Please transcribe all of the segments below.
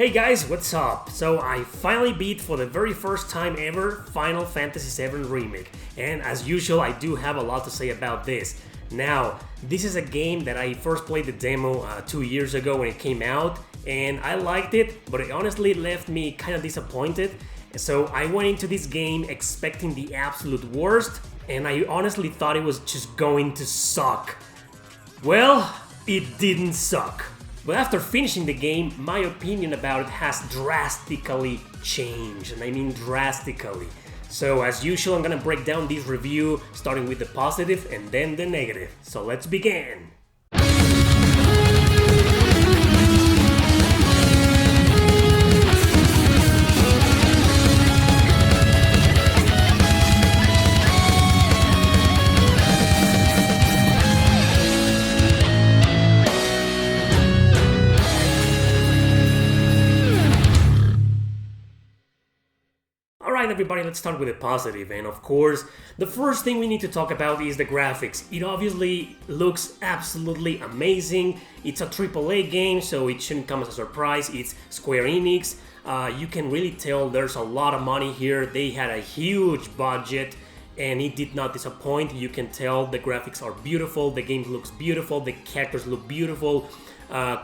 Hey guys, what's up? So I finally beat for the very first time ever Final Fantasy VII Remake, and as usual I do have a lot to say about this. Now, this is a game that I first played the demo 2 years ago when it came out, and I liked it, but it honestly left me kind of disappointed. So I went into this game expecting the absolute worst, and I honestly thought it was just going to suck. Well, it didn't suck. But after finishing the game, my opinion about it has drastically changed, and I mean drastically. So as usual, I'm gonna break down this review, starting with the positive and then the negative. So let's begin! Alright everybody, let's start with the positive, and of course, the first thing we need to talk about is the graphics. It obviously looks absolutely amazing. It's a AAA game, so it shouldn't come as a surprise. It's Square Enix. You can really tell there's a lot of money here. They had a huge budget, and it did not disappoint. You can tell the graphics are beautiful, the game looks beautiful, the characters look beautiful.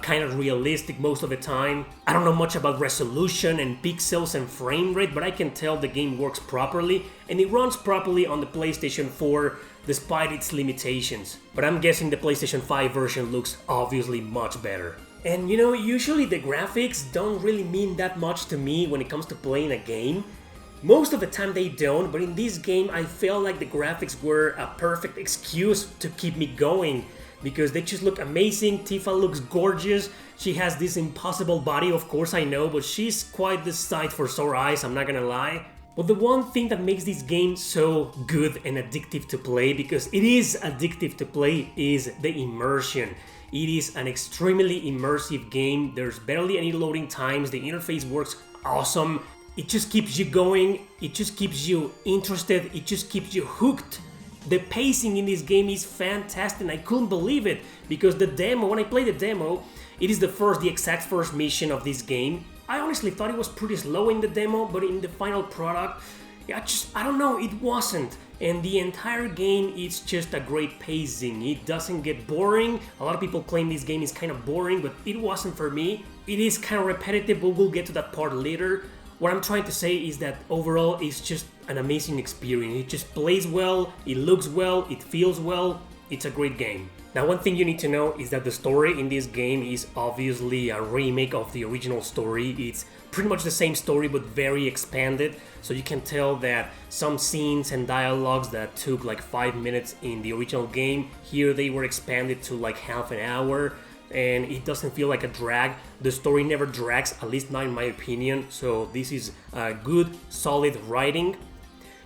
Kind of realistic most of the time. I don't know much about resolution and pixels and frame rate, but I can tell the game works properly, and it runs properly on the PlayStation 4 despite its limitations. But I'm guessing the PlayStation 5 version looks obviously much better. And you know, usually the graphics don't really mean that much to me when it comes to playing a game. Most of the time they don't, but in this game I felt like the graphics were a perfect excuse to keep me going, because they just look amazing. Tifa looks gorgeous. She has this impossible body, of course I know, but she's quite the sight for sore eyes, I'm not gonna lie. But the one thing that makes this game so good and addictive to play, because it is addictive to play, is the immersion. It is an extremely immersive game. There's barely any loading times. The interface works awesome. It just keeps you going. It just keeps you interested. It just keeps you hooked. The pacing in this game is fantastic, and I couldn't believe it, because the demo, when I played the demo, it is the exact first mission of this game. I honestly thought it was pretty slow in the demo, but in the final product, I don't know, it wasn't. And the entire game is just a great pacing. It doesn't get boring. A lot of people claim this game is kind of boring, but it wasn't for me. It is kind of repetitive, but we'll get to that part later. What I'm trying to say is that overall it's just an amazing experience. It just plays well, it looks well, it feels well, it's a great game. Now, one thing you need to know is that the story in this game is obviously a remake of the original story. It's pretty much the same story but very expanded, so you can tell that some scenes and dialogues that took like 5 minutes in the original game, here they were expanded to like half an hour. And it doesn't feel like a drag. The story never drags, at least not in my opinion, so this is good, solid writing.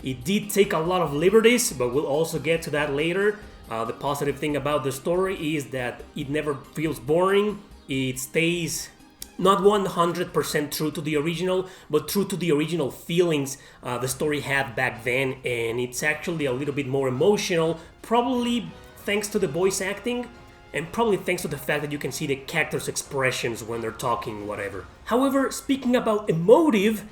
It did take a lot of liberties, but we'll also get to that later. The positive thing about the story is that it never feels boring. It stays not 100% true to the original, but true to the original feelings the story had back then, and it's actually a little bit more emotional, probably thanks to the voice acting. And probably thanks to the fact that you can see the characters' expressions when they're talking, whatever. However, speaking about emotive,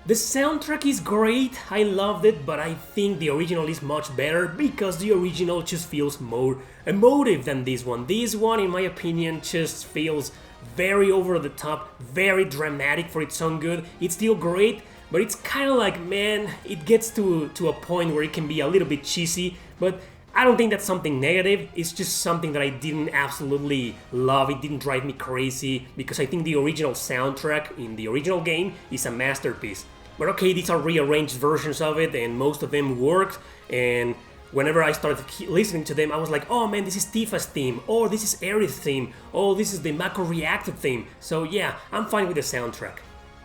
the soundtrack is great, I loved it, but I think the original is much better because the original just feels more emotive than this one. This one, in my opinion, just feels very over the top, very dramatic for its own good. It's still great, but it's kind of like, man, it gets to a point where it can be a little bit cheesy, but I don't think that's something negative. It's just something that I didn't absolutely love. It didn't drive me crazy, because I think the original soundtrack in the original game is a masterpiece. But okay, these are rearranged versions of it, and most of them worked, and whenever I started listening to them, I was like, oh man, this is Tifa's theme, or this is Erick's theme, oh, this is the Mako Reactive theme. So yeah, I'm fine with the soundtrack.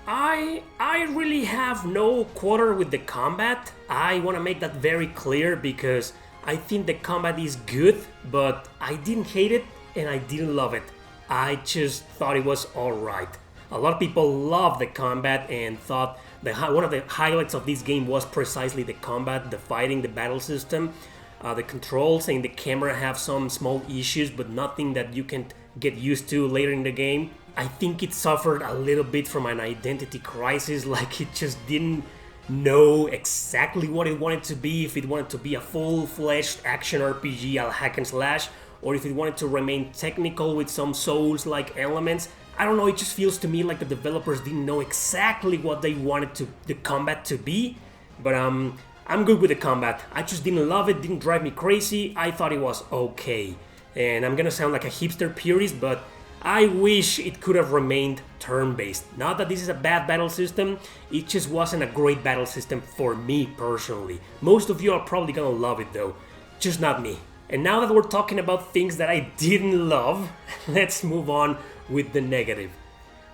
I really have no quarter with the combat. I want to make that very clear, because I think the combat is good, but I didn't hate it and I didn't love it. I just thought it was alright. A lot of people love the combat and thought that one of the highlights of this game was precisely the combat, the fighting, the battle system. The controls and the camera have some small issues, but nothing that you can get used to later in the game. I think it suffered a little bit from an identity crisis, like it just didn't know exactly what it wanted to be, if it wanted to be a full-fledged action RPG, a hack and slash, or if it wanted to remain technical with some Souls-like elements. I don't know, it just feels to me like the developers didn't know exactly what they wanted the combat to be, but I'm good with the combat. I just didn't love it, didn't drive me crazy, I thought it was okay. And I'm gonna sound like a hipster purist, but I wish it could have remained turn-based. Not that this is a bad battle system, it just wasn't a great battle system for me personally. Most of you are probably gonna love it though, just not me. And now that we're talking about things that I didn't love, let's move on with the negative.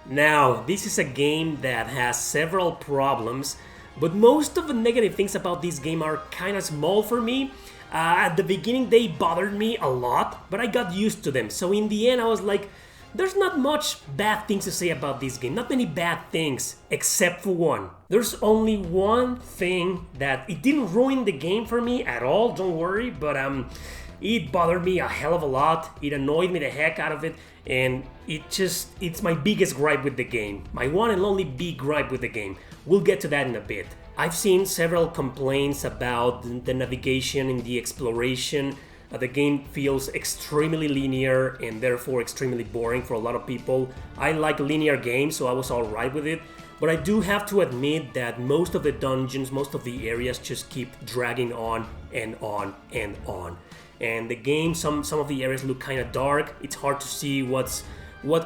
Now, this is a game that has several problems, but most of the negative things about this game are kinda small for me. At the beginning they bothered me a lot, but I got used to them. So in the end I was like, there's not much bad things to say about this game. Not many bad things, except for one. There's only one thing that it didn't ruin the game for me at all, don't worry, but it bothered me a hell of a lot. It annoyed me the heck out of it, and it's my biggest gripe with the game. My one and only big gripe with the game. We'll get to that in a bit. I've seen several complaints about the navigation and the exploration. The game feels extremely linear and therefore extremely boring for a lot of people. I like linear games, so I was alright with it. But I do have to admit that most of the dungeons, most of the areas just keep dragging on and on and on. And the game, some of the areas look kind of dark. It's hard to see what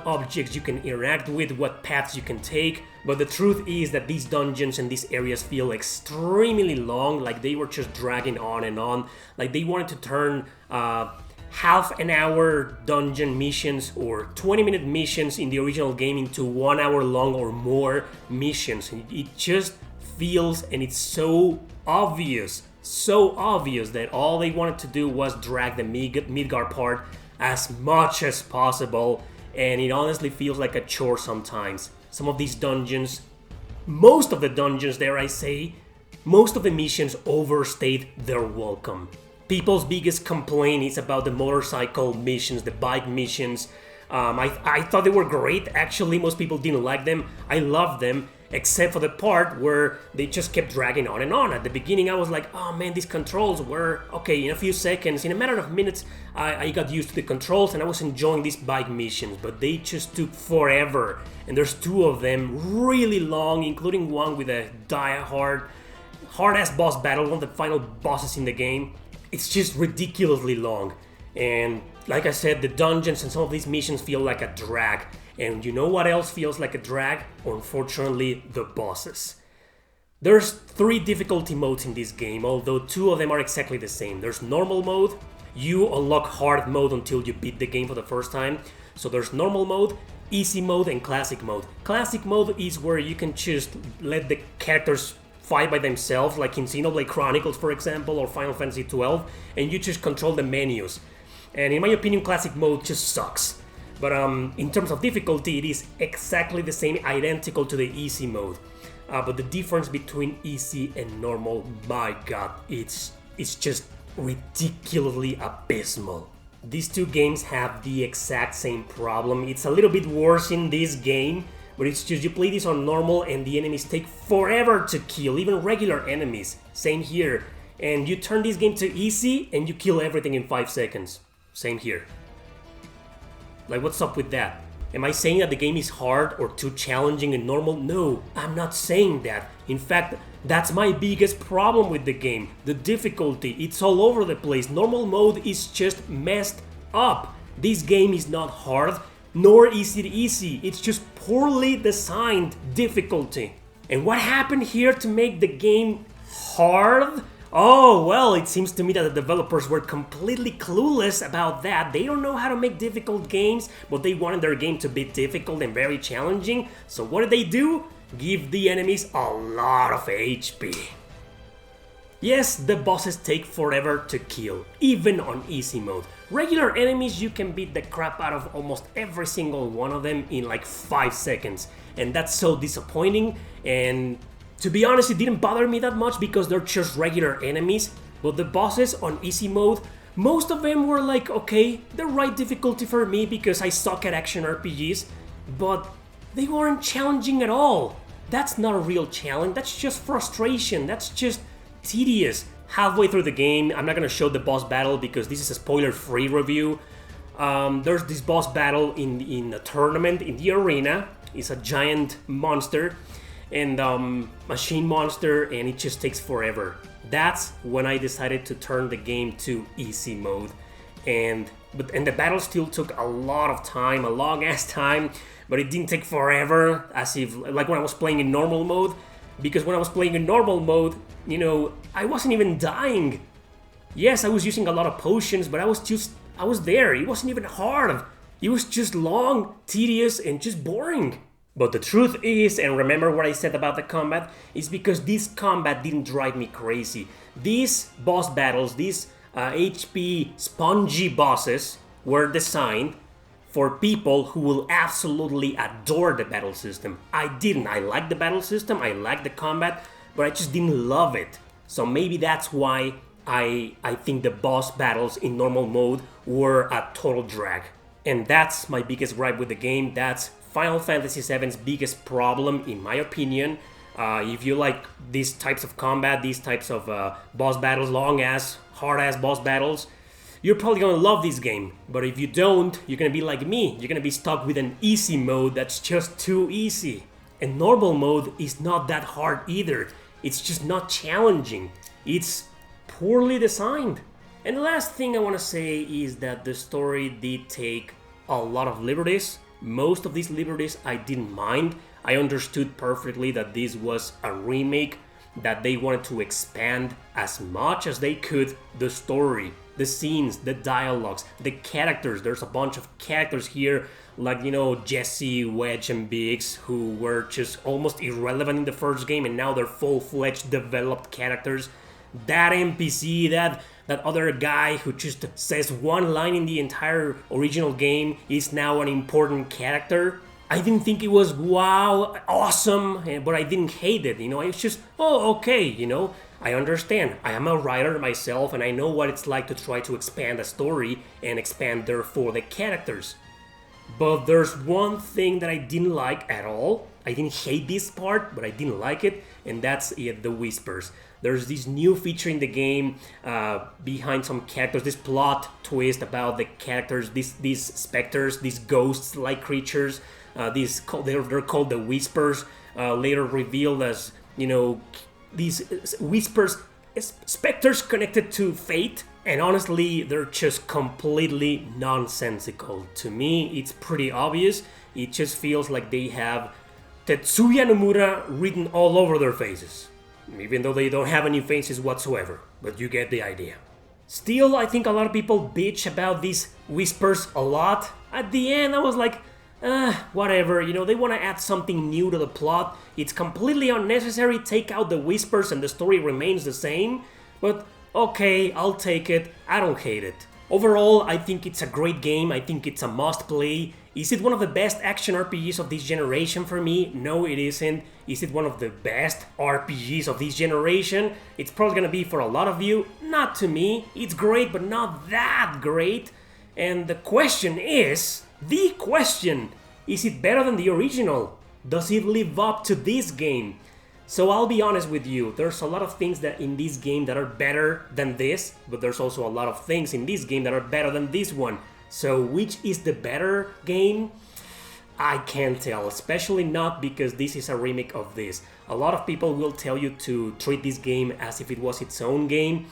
objects you can interact with, what paths you can take. But the truth is that these dungeons and these areas feel extremely long, like they were just dragging on and on. Like they wanted to turn half an hour dungeon missions or 20-minute missions in the original game into 1 hour long or more missions. It just feels, and it's so obvious that all they wanted to do was drag the Midgard part as much as possible, and it honestly feels like a chore sometimes. Some of these dungeons, most of the dungeons, dare I say, most of the missions overstayed their welcome. People's biggest complaint is about the motorcycle missions, the bike missions. I thought they were great, actually. Most people didn't like them. I loved them, except for the part where they just kept dragging on and on. At the beginning I was like, oh man, these controls were okay. In a few seconds, in a matter of minutes, I got used to the controls and I was enjoying these bike missions, but they just took forever. And there's two of them really long, including one with a hard-ass boss battle, one of the final bosses in the game. It's just ridiculously long. And like I said, the dungeons and some of these missions feel like a drag. And you know what else feels like a drag? Unfortunately, the bosses. There's 3 difficulty modes in this game, although 2 of them are exactly the same. There's normal mode. You unlock hard mode until you beat the game for the first time. So there's normal mode, easy mode, and classic mode. Classic mode is where you can just let the characters fight by themselves, like in Xenoblade Chronicles, for example, or Final Fantasy XII, and you just control the menus. And in my opinion, classic mode just sucks. But in terms of difficulty, it is exactly the same, identical to the easy mode. But the difference between easy and normal, my god, it's just ridiculously abysmal. These 2 games have the exact same problem. It's a little bit worse in this game, but it's just you play this on normal and the enemies take forever to kill, even regular enemies. Same here. And you turn this game to easy and you kill everything in 5 seconds. Same here. Like, what's up with that? Am I saying that the game is hard or too challenging in normal? No, I'm not saying that. In fact, that's my biggest problem with the game. The difficulty, it's all over the place. Normal mode is just messed up. This game is not hard, nor is it easy. It's just poorly designed difficulty. And what happened here to make the game hard? Oh, well, it seems to me that the developers were completely clueless about that. They don't know how to make difficult games, but they wanted their game to be difficult and very challenging. So what did they do? Give the enemies a lot of HP. Yes, the bosses take forever to kill, even on easy mode. Regular enemies, you can beat the crap out of almost every single one of them in like 5 seconds. And that's so disappointing, and to be honest, it didn't bother me that much because they're just regular enemies. But the bosses on easy mode, most of them were like, okay, the right difficulty for me because I suck at action RPGs. but they weren't challenging at all. That's not a real challenge, that's just frustration, that's just tedious. Halfway through the game, I'm not gonna show the boss battle because this is a spoiler-free review. There's this boss battle in a tournament in the arena. It's a giant monster and machine monster, and it just takes forever. That's when I decided to turn the game to easy mode, and the battle still took a lot of time, a long ass time, but it didn't take forever as if like when I was playing in normal mode. Because when I was playing in normal mode, you know, I wasn't even dying. Yes, I was using a lot of potions, but I was there. It wasn't even hard. It was just long, tedious, and just boring. But the truth is, and remember what I said about the combat, is because this combat didn't drive me crazy. These boss battles, these HP spongy bosses were designed for people who will absolutely adore the battle system. I didn't. I liked the battle system, I liked the combat, but I just didn't love it. So maybe that's why I think the boss battles in normal mode were a total drag. And that's my biggest gripe with the game. That's Final Fantasy VII's biggest problem, in my opinion. If you like these types of combat, these types of boss battles, long-ass, hard-ass boss battles, you're probably gonna love this game. But if you don't, you're gonna be like me. You're gonna be stuck with an easy mode that's just too easy. And normal mode is not that hard either. It's just not challenging. It's poorly designed. And the last thing I want to say is that the story did take a lot of liberties. Most of these liberties I didn't mind. I understood perfectly that this was a remake, that they wanted to expand as much as they could the story, the scenes, the dialogues, the characters. There's a bunch of characters here, like, you know, Jesse, Wedge, and Biggs, who were just almost irrelevant in the first game, and now they're full-fledged developed characters. That NPC, that other guy who just says one line in the entire original game is now an important character. I didn't think it was wow, awesome, but I didn't hate it, you know. It's just, oh, okay, you know. I understand. I am a writer myself, and I know what it's like to try to expand a story and expand, therefore, the characters. But there's one thing that I didn't like at all. I didn't hate this part, but I didn't like it, and that's it, the whispers. There's this new feature in the game behind some characters, this plot twist about the characters, these specters, these ghosts-like creatures. They're called the whispers, later revealed as, you know, these whispers, specters connected to fate, and honestly, they're just completely nonsensical. To me, it's pretty obvious. It just feels like they have Tetsuya Nomura written all over their faces, even though they don't have any faces whatsoever, but you get the idea. Still, I think a lot of people bitch about these whispers a lot. At the end, I was like, whatever, you know, they want to add something new to the plot. It's completely unnecessary, take out the whispers and the story remains the same. But okay, I'll take it, I don't hate it. Overall, I think it's a great game, I think it's a must play. Is it one of the best action RPGs of this generation for me? No, it isn't. Is it one of the best RPGs of this generation? It's probably gonna be for a lot of you, not to me. It's great, but not that great. And the question is, is it better than the original? Does it live up to this game? So I'll be honest with you, there's a lot of things that in this game that are better than this, but there's also a lot of things in this game that are better than this one. So which is the better game? I can't tell, especially not because this is a remake of this. A lot of people will tell you to treat this game as if it was its own game.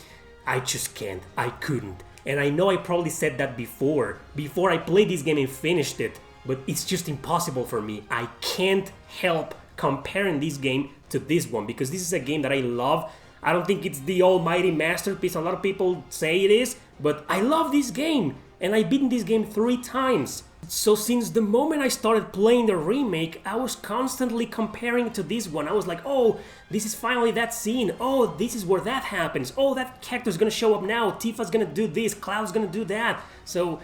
I just can't, I couldn't. And I know I probably said that before I played this game and finished it, but it's just impossible for me. I can't help comparing this game to this one, because this is a game that I love. I don't think it's the almighty masterpiece a lot of people say it is, but I love this game, and I've beaten this game 3 times. So since the moment I started playing the remake, I was constantly comparing it to this one. I was like, oh, this is finally that scene. Oh, this is where that happens. Oh, that character's gonna show up now. Tifa's gonna do this. Cloud's gonna do that. So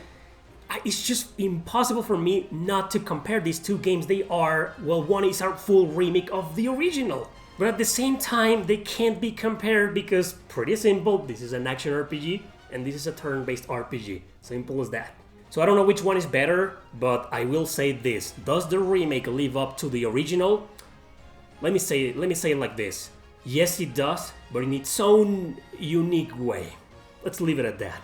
it's just impossible for me not to compare these two games. They are, well, one is a full remake of the original. But at the same time, they can't be compared because, pretty simple, this is an action RPG and this is a turn-based RPG. Simple as that. So I don't know which one is better, but I will say this. Does the remake live up to the original? Let me say it like this. Yes, it does, but in its own unique way. Let's leave it at that.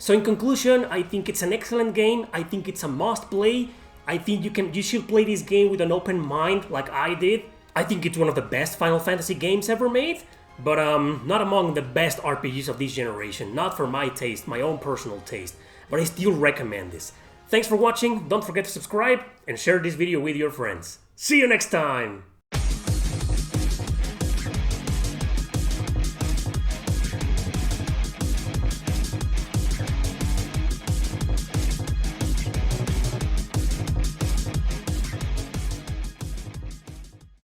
So in conclusion, I think it's an excellent game. I think it's a must play. I think you should play this game with an open mind like I did. I think it's one of the best Final Fantasy games ever made, but not among the best RPGs of this generation. Not for my taste, my own personal taste. But I still recommend this. Thanks for watching, don't forget to subscribe and share this video with your friends. See you next time!